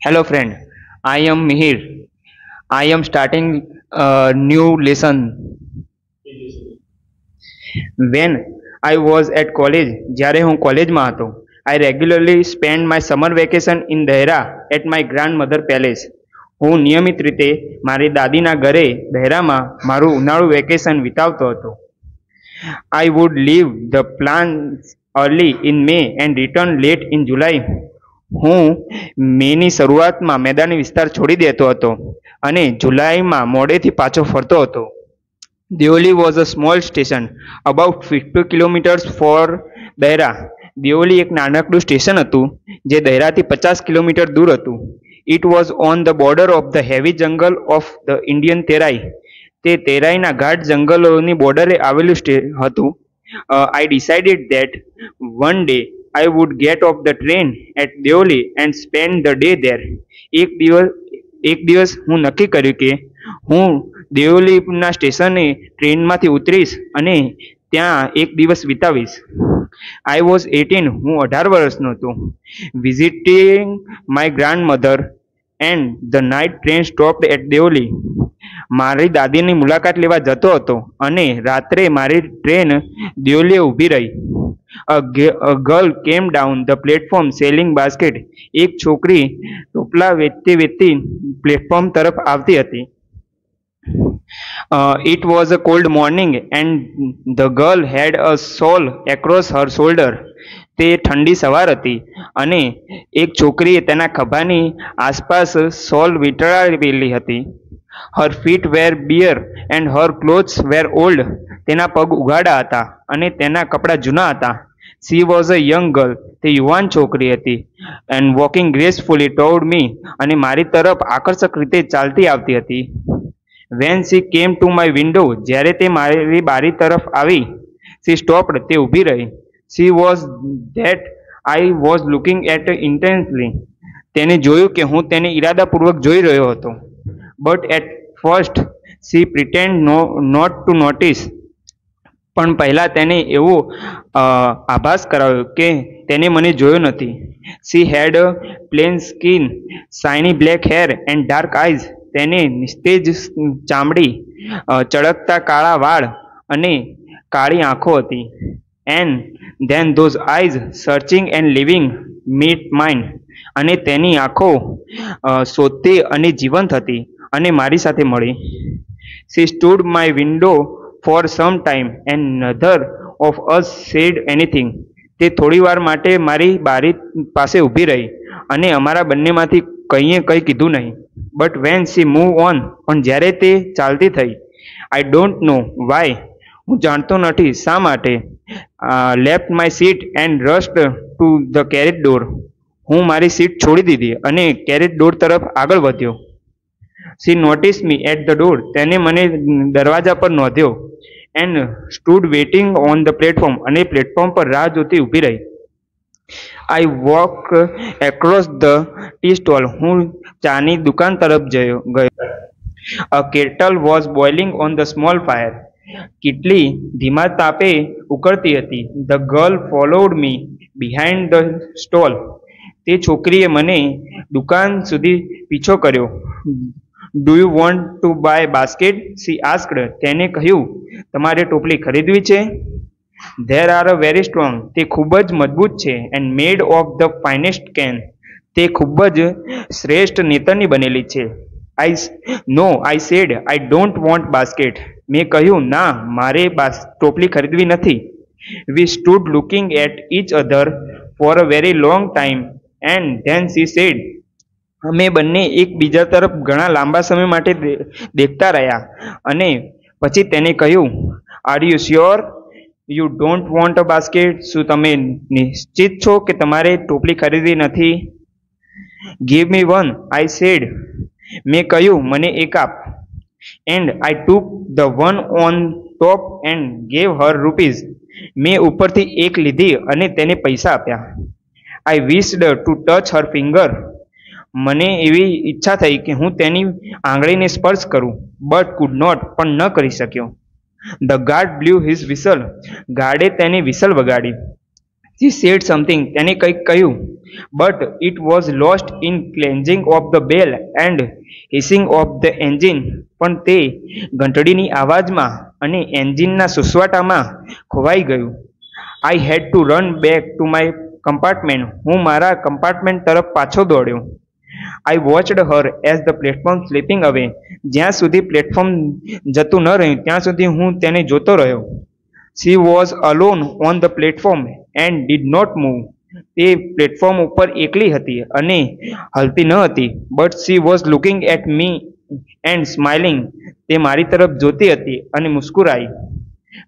Hello friend, I am Mihir. I am starting a new lesson. When I was at college, જ્યારે હું કોલેજમાં હતો, I regularly spend my summer vacation in Dehra at my grandmother palace. હું નિયમિત રીતે મારી દાદીના ઘરે દહેરામાં મારું ઉનાળુ વેકેશન વિતાવતો હતો. I would leave the plants early in May and return late in July. હું મેની શરૂઆતમાં મેદાની વિસ્તાર છોડી દેતો હતો અને જુલાઈમાં મોડેથી પાછો ફરતો હતો. Deoli was a small station about 50 kilometres for Dehra. Deoli એક નાનકડું સ્ટેશન હતું જે દહેરાથી 50 કિલોમીટર દૂર હતું. It was on the border of the heavy જંગલ ઓફ ધ ઇન્ડિયન તેરાઈ. તે તેરાઈના ઘાટ જંગલોની બોર્ડરે આવેલું હતું. I decided that one day I would get off the train at Deoli and spend the day there. એક દિવસ હું નક્કી કર્યું કે હું દેઓલીના સ્ટેશને ટ્રેનમાંથી ઉતરીશ અને ત્યાં એક દિવસ વિતાવીશ. I was 18, હું 18 વર્ષનો હતો. Visiting my grandmother and the night train stopped at Deoli. મારી દાદીની મુલાકાત લેવા જતો હતો અને રાત્રે મારી ટ્રેન દેઓલીએ ઊભી રહી. A girl came down the platform selling basket. એક છોકરી ટોપલા વેચતી પ્લેટફોર્મ તરફ આવતી હતી. It was a cold morning and the girl had a shawl across her shoulder. તે ઠંડી સવાર હતી અને એક છોકરીએ તેના ખભાની આસપાસ શોલ વીંટળાવેલી હતી. Her feet were bare and her clothes were old. તેના પગ ઉઘાડા હતા અને તેના કપડા જૂના હતા. She was a young girl. તે યુવાન છોકરી હતી. And walking gracefully toward me. અને મારી તરફ આકર્ષક રીતે ચાલતી આવતી હતી. When she came to my window, જ્યારે તે મારી બારી તરફ આવી, she stopped. તે ઊભી રહી. She was that I was looking at intensely. તેને જોયું કે હું તેને ઈરાદાપૂર્વક જોઈ રહ્યો હતો. But at first she pretended not to notice. પણ પહેલા તેને એવો આભાસ કરાવ્યો કે તેને મને જોયો નથી. She had a plain skin, shiny black hair and dark eyes. તેને નિસ્તેજ ચામડી, ચળકતા કાળા વાળ અને કાળી આંખો હતી. And then those eyes searching and living meet mine. અને તેની આંખો શોધતી અને જીવંત હતી અને મારી સાથે મળી. She stood my window for some time and neither of us said anything. તે થોડી વાર માટે મારી બારી પાસે ઊભી રહી અને અમારા બંનેમાંથી કંઈએ કંઈ કીધું નહીં. But when she moved on, પણ જ્યારે તે ચાલતી થઈ, I don't know why, હું જાણતો નથી શા માટે, left my seat and rushed to the carriage door. હું મારી સીટ છોડી દીધી અને કેરેજ ડોર તરફ આગળ વધ્યો. She noticed me at the door. તેને મને દરવાજા પર નોંધ્યો. And stood waiting on the platform. અને પ્લેટફોર્મ પર રાહ જોતી ઊભી રહી. I walked across the tea stall. હું ચાની દુકાન તરફ ગયો. A kettle was boiling on the small fire. કેટલી ધીમા તાપે ઉકળતી હતી. The girl followed me behind the stall. તે છોકરીએ મને દુકાન સુધી પીછો કર્યો. Do you want to buy basket? She asked. તેને કહ્યું, તમારે ટોપલી ખરીદવી છે? They are very strong. તે ખૂબ જ મજબૂત છે. And made of the finest can. તે ખૂબ જ શ્રેષ્ઠ નેતરની બનેલી છે. No, I said, I don't want basket. મેં કહ્યું, ના, મારે ટોપલી ખરીદવી નથી. We stood looking at each other for a very long time. And then she said, અમે બંને એકબીજા તરફ ઘણા લાંબા સમય માટે દેખતા રહ્યા અને પછી તેને કહ્યું, Are you sure you don't want a basket? શું તમે નિશ્ચિત છો કે તમારે ટોપલી ખરીદવી નથી? Give me one, I said. મેં કહ્યું, મને એક આપ. And I took the one on top and gave her rupees. મેં ઉપરથી એક લીધી અને તેને પૈસા આપ્યા. I wished to touch her finger. મને એવી ઈચ્છા થઈ કે હું તેની આંગળીને સ્પર્શ કરું, but could not, પણ ન કરી શક્યો. The guard blew his whistle. ગાર્ડે તેની વિસલ વગાડી. She said something, તેને કંઈક કહ્યું, but it was lost in cleansing of the bell and hissing of the engine. પણ તે ઘંટડીની અવાજમાં અને એન્જિનના સુસવાટામાં ખોવાઈ ગયું. I had to run back to my compartment. હું મારા કમ્પાર્ટમેન્ટ તરફ પાછો દોડ્યો. I watched her as the platform slipping away. જ્યાં સુધી પ્લેટફોર્મ જતું ન રહ્યું ત્યાં સુધી હું તેને જોતો રહ્યો. She was alone on the platform and did not move. તે પ્લેટફોર્મ ઉપર એકલી હતી અને હલતી ન હતી. But she was looking at me and smiling. તે મારી તરફ જોતી હતી અને મુસ્કુરાઈ.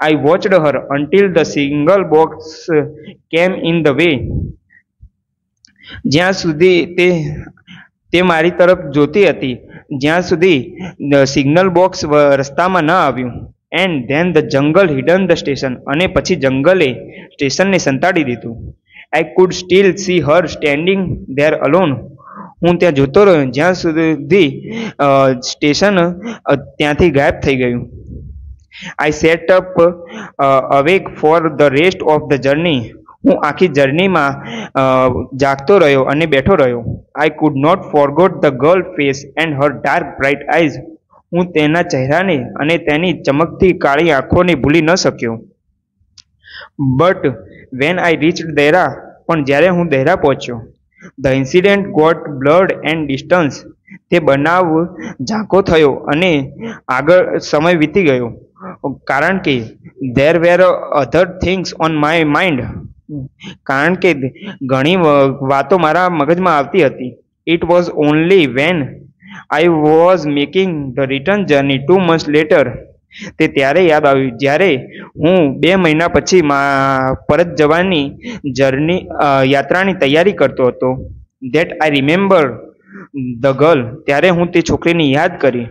I watched her until the single box came in the way. જ્યાં સુધી તે મારી તરફ જોતી હતી જ્યાં સુધી સિગ્નલ બોક્સ રસ્તામાં ન આવ્યું. And then the jungle hidden the station. અને પછી જંગલે સ્ટેશનને સંતાડી દીધું. I could still see her standing there alone. હું ત્યાં જોતો રહ્યો જ્યાં સુધી સ્ટેશન ત્યાંથી ગાયબ થઈ ગયું. I sat up awake for the rest of the journey. હું આખી જર્નીમાં જાગતો રહ્યો અને બેઠો રહ્યો. I could not forget the girl face and her dark bright eyes. હું તેના ચહેરાને અને તેની ચમકતી કાળી આંખોને ભૂલી ન શક્યો. But when I reached Dehra, પણ જ્યારે હું દહેરા પહોંચ્યો, the incident got blurred and distance. તે બનાવ ઝાંખો થયો અને આગળ સમય વીતી ગયો કારણ કે there were other things on my mind. કારણ કે ઘણી વાતો મારા મગજમાં આવતી હતી. It was only when I was making the return journey 2 months later. તે ત્યારે યાદ આવ્યું જ્યારે હું 2 મહિના પછી પરત જવાની યાત્રાની તૈયારી કરતો હતો. That I remember the girl. ત્યારે હું તે છોકરીને યાદ કરી.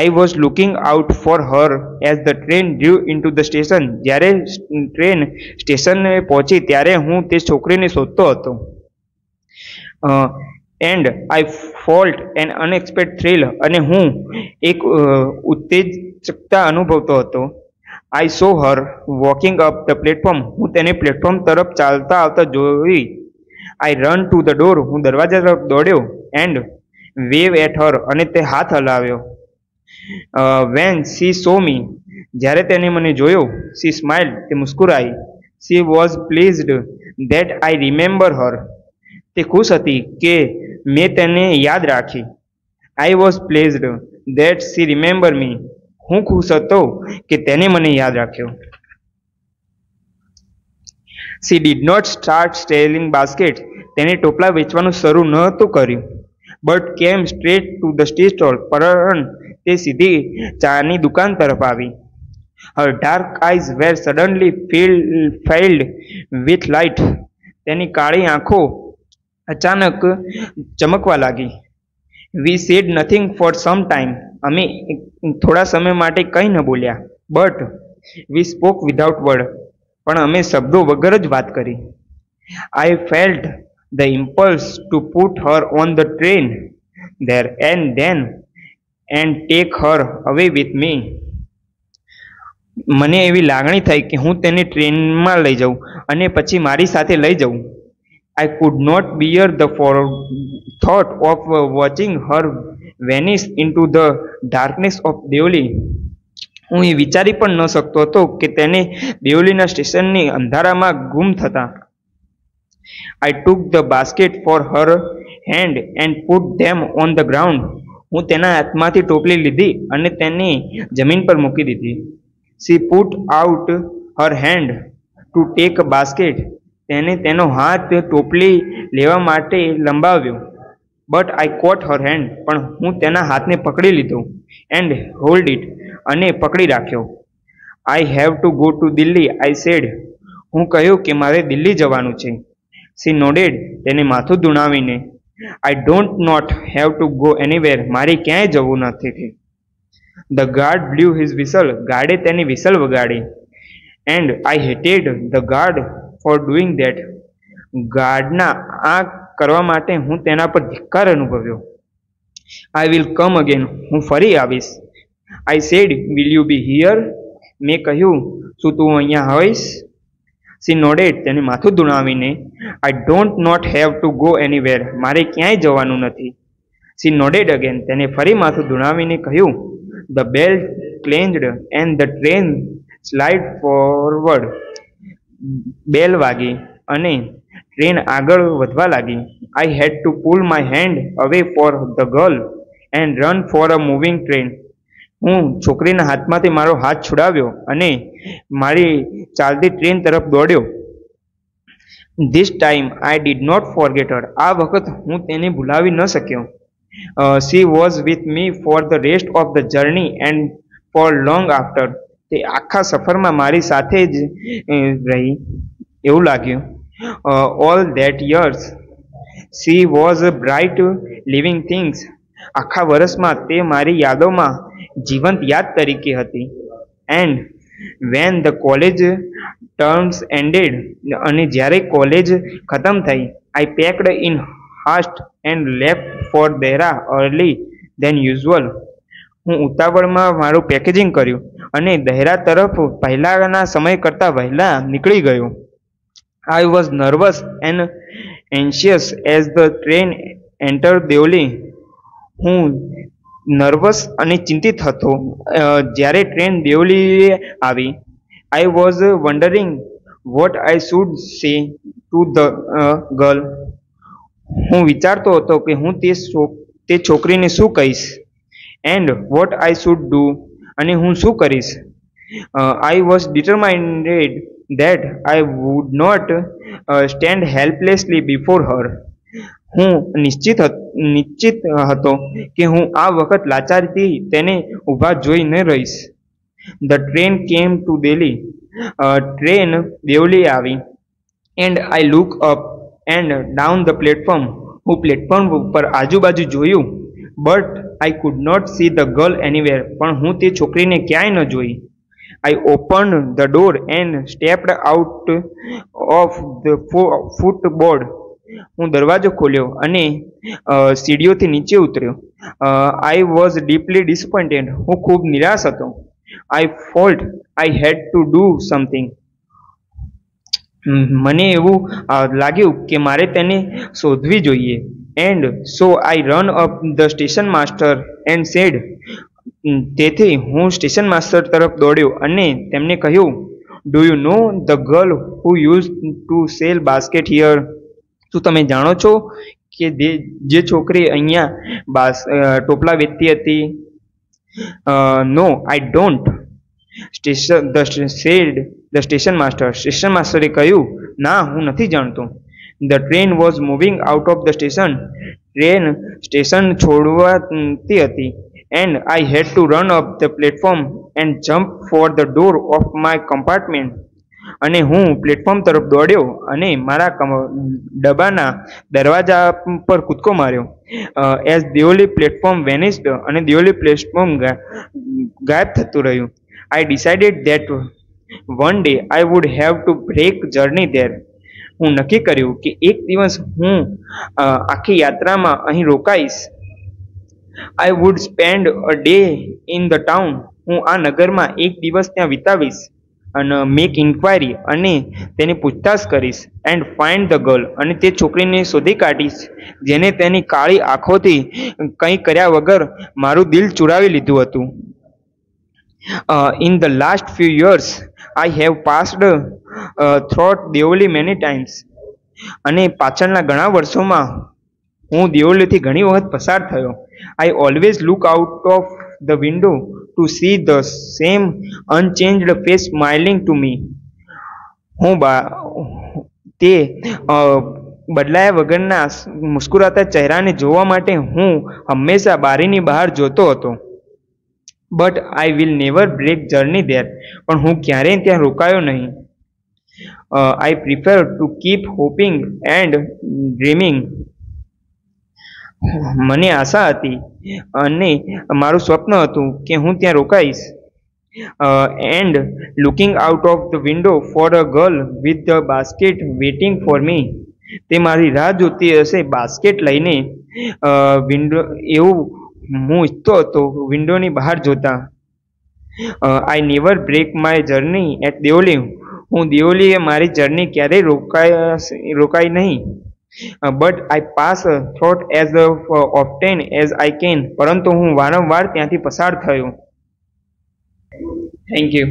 I was looking out for her as the train drew into the station. જ્યારે ટ્રેન સ્ટેશને પહોંચી ત્યારે હું તે છોકરીને શોધતો હતો. And I felt an unexpected thrill. અને હું એક ઉત્તેજકતા અનુભવતો હતો. I saw her walking up the platform. હું તેને પ્લેટફોર્મ તરફ ચાલતા આવતા જોઈ. I ran to the door. હું દરવાજા તરફ દોડ્યો and wave at her. અને તે હાથ હલાવ્યો. When she saw me, જ્યારે તેને મને જોયો, she smiled. તે મુસ્કુરાઈ. She was pleased that I remember her. તે ખુશ હતી કે મેં તેને યાદ રાખી. I was pleased that she remembered me. હું ખુશ હતો કે તેને મને યાદ રાખ્યો. She did not start selling baskets. તેને ટોપલા વેચવાનું શરૂ નહોતું કર્યું. But came straight to the tea stall. પણ તે સીધી ચાની દુકાન તરફ આવી. Her dark eyes were suddenly filled with light. તેની કાળી આંખો અચાનક ચમકવા લાગી. We said nothing for some time. અમે થોડા સમય માટે કંઈ ન બોલ્યા. But we spoke without word. પણ અમે શબ્દો વગર જ વાત કરી. I felt the impulse to put her on the train there and then and take her away with me. મને એવી લાગણી થઈ કે હું તેને ટ્રેનમાં લઈ જાઉં અને પછી મારી સાથે લઈ જાઉં. I could not bear the thought of watching her vanish into the darkness of Deoli. હું એ વિચારી પણ ન શકતો હતો કે તેને દેવલીના સ્ટેશનની અંધારામાં ગુમ થતા. I took the basket for her hand and put them on the ground. હું તેના હાથમાંથી ટોપલી લીધી અને તેને જમીન પર મૂકી દીધી. She put out her hand to take a basket. તેને તેનો હાથ ટોપલી લેવા માટે લંબાવ્યો. But I caught her hand. પણ હું તેના હાથને પકડી લીધો and hold it. અને પકડી રાખ્યો. I have to go to Delhi, I said. હું કહ્યું કે મારે દિલ્હી જવાનું છે. She nodded. તેને માથું ધુણાવીને. I don't not have to go anywhere. મારે ક્યાંય જવું નથી. The guard blew his whistle. ગાર્ડે તેની વિસલ વગાડી. And I hated the guard for doing that. ગાર્ડના આ કરવા માટે હું તેના પર ધિક્કાર અનુભવ્યો. I will come again. હું ફરી આવીશ. I said, will you be here? મેં કહ્યું, શું તું અહીંયા હોઈશ? She nodded. તેને માથું ધુણાવીને, I don't not have to go anywhere. મારે ક્યાંય જવાનું નથી. She nodded again. તેને ફરી માથું ધુણાવીને કહ્યું. The bell clanged and the train slid forward. બેલ વાગી અને ટ્રેન આગળ વધવા લાગી. I had to pull my hand away for the girl and run for a moving train. હું છોકરીના હાથમાંથી મારો હાથ છોડાવ્યો અને મારી ચાલતી ટ્રેન તરફ દોડ્યો. This time I did not forget her. આ વખત હું તેને ભૂલાવી ન શક્યો. She was with me for the rest of the journey and for long after. તે આખા સફરમાં મારી સાથે જ રહી એવું લાગ્યું. All that years she was a bright living things. આખા વર્ષમાં તે મારી યાદોમાં જીવંત યાદ તરીકે હતી. And when the college terms ended, અને જ્યારે કોલેજ ખતમ થઈ, I packed in haste and left for Dehra early than usual. હું ઉતાવળમાં મારું પેકેજિંગ કર્યું અને દહેરા તરફ પહેલાના સમય કરતાં વહેલા નીકળી ગયો. I was nervous and anxious as the train entered Deoli. હું નર્વસ અને ચિંતિત હતો જ્યારે ટ્રેન દેવલીએ આવી. I was wondering what I should say to the girl. હું વિચારતો હતો કે હું તે છોકરીને શું કહીશ. And what I should do, અને હું શું કરીશ. I was determined that I would not stand helplessly before her. હું નિશ્ચિત હતો કે હું આ વખત લાચારથી તેને ઊભા જોઈ ન રહીશ. The train came to Delhi. Train Deoli આવી. And I looked up and down the platform. હું પ્લેટફોર્મ ઉપર આજુબાજુ જોયું. But I could not see the girl anywhere. પણ હું તે છોકરીને ક્યાંય ન જોઈ. I opened the door and stepped out of the footboard. હું દરવાજો ખોલ્યો અને સીડીઓથી નીચે ઉતર્યો. I was deeply disappointed. હું ખૂબ નિરાશ હતો. I felt I had to do something. મને એવું લાગ્યું કે મારે તેને શોધવી જોઈએ. And so I ran up the station master and said. તેથી હું સ્ટેશન માસ્ટર તરફ દોડ્યો અને તેમને કહ્યું, Do you know the girl who used to sell basket here? શું તમે જાણો છો કે જે છોકરી અહીંયા ટોપલા વેચતી હતી? No, I don't. The station master. Station માસ્ટરે કહ્યું, ના, હું નથી જાણતો. The train was moving out of the station. Train station છોડવાતી હતી. And I had to run up the platform and jump for the door of my compartment. અને હું પ્લેટફોર્મ તરફ દોડ્યો અને મારા ડબ્બાના દરવાજા પર કૂદકો માર્યો. એઝ દેવલી પ્લેટફોર્મ વેનિસ્ડ, અને દેવલી પ્લેટફોર્મ ગાયબ થતું રહ્યું. I decided that one day I would have to break journey there. હું નક્કી કર્યું કે એક દિવસ હું આખી યાત્રામાં અહીં રોકાઈશ. I would spend a day in the town. હું આ નગરમાં એક દિવસ ત્યાં વિતાવીશ. અને મેક ઇન્ક્વાયરી, અને તેની પૂછતાછ કરીશ. એન્ડ ફાઇન્ડ ધ ગર્લ, અને તે છોકરીને શોધી કાઢીશ જેને તેની કાળી આંખોથી કંઈ કર્યા વગર મારું દિલ ચુરાવી લીધું હતું. In the last few years I have passed through Deoli many times. અને પાછળના ઘણા વર્ષોમાં હું દેવલીથી ઘણી વખત પસાર થયો. I always look out of the window to see the same unchanged face smiling to me. હું તે બદલાયા વગરના મુસ્કુરાતા ચહેરાને જોવા માટે હું હંમેશા બારીની બહાર જોતો હતો. But I will never break journey there. પણ હું ક્યારેય ત્યાં રોકાયો નહીં. I prefer to keep hoping and dreaming. મને આશા હતી અને મારું સ્વપ્ન હતું કે હું ત્યાં રોકાઈશ. And looking out of the window for a girl with the basket waiting for me. તે મારી રાહ જોતી હશે બાસ્કેટ લઈને. વિન્ડો એવું હું ઈચ્છતો હતો વિન્ડોની બહાર જોતા. I never break my journey at Deoli. હું દિયોલીએ મારી જર્ની ક્યારેય રોકાઈ નહીં. But I pass through as often as I can. પરંતુ હું વારંવાર ત્યાંથી પસાર થયો. Thank you.